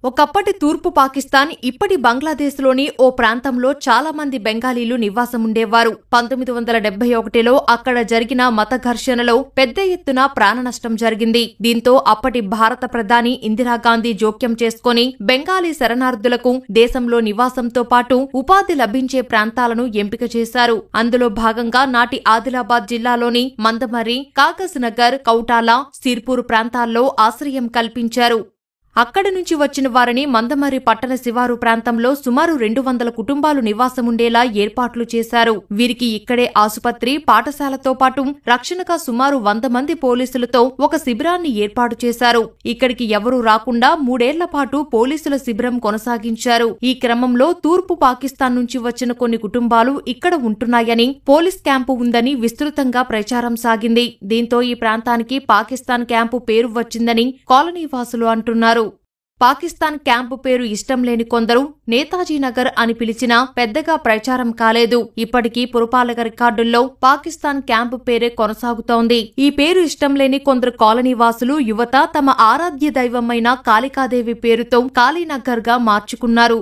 ఒకప్పటి తూర్పు పాకిస్తాన్ ఇప్పటి బంగ్లాదేశ్లోని ఓ ప్రాంతంలో చాలా మంది బెంగాలీలు నివాసముండేవారు. 1971లో అక్కడ జరిగిన మత ఘర్షణలో పెద్ద ఎత్తున ప్రాణనష్టం జరిగింది. దీంతో అప్పటి భారత ప్రధాని ఇందిరాగాంధీ జోక్యం చేసుకుని బెంగాలీ శరణార్థులకు దేశంలో నివాసంతో పాటు ఉపాధి లభించే ప్రాంతాలను ఎంపిక చేశారు. అందులో భాగంగా నాటి ఆదిలాబాద్ జిల్లాలోని మందమర్రి, కాగజ్ నగర్, కౌటాల, సిర్పూర్ ప్రాంతాల్లో ఆశ్రయం కల్పించారు. అక్కడి నుంచి వచ్చిన వారిని మందమర్రి పట్టణ శివారు ప్రాంతంలో సుమారు 200 కుటుంబాలు నివాసముండేలా ఏర్పాట్లు చేశారు. వీరికి ఇక్కడే ఆసుపత్రి, పాఠశాలతో పాటు రక్షణగా సుమారు 100 మంది పోలీసులతో ఒక శిబిరాన్ని ఏర్పాటు చేశారు. ఇక్కడికి ఎవరూ రాకుండా 3 ఏళ్ల పాటు పోలీసుల శిబిరం కొనసాగించారు. ఈ క్రమంలో తూర్పు పాకిస్తాన్ నుంచి వచ్చిన కొన్ని కుటుంబాలు ఇక్కడ ఉంటున్నాయని, పోలీస్ క్యాంపు ఉందని విస్తృతంగా ప్రచారం సాగింది. దీంతో ఈ ప్రాంతానికి పాకిస్తాన్ క్యాంపు పేరు వచ్చిందని కాలనీవాసులు అంటున్నారు. పాకిస్తాన్ క్యాంపు పేరు ఇష్టం లేని కొందరు నేతాజీనగర్ అని పిలిచినా పెద్దగా ప్రచారం కాలేదు. ఇప్పటికీ పురపాలక రికార్డుల్లో పాకిస్తాన్ క్యాంపు పేరే కొనసాగుతోంది. ఈ పేరు ఇష్టం లేని కొందరు కాలనీవాసులు, యువత తమ ఆరాధ్య దైవమైన కాళికాదేవి పేరుతో కాళీనగర్గా మార్చుకున్నారు.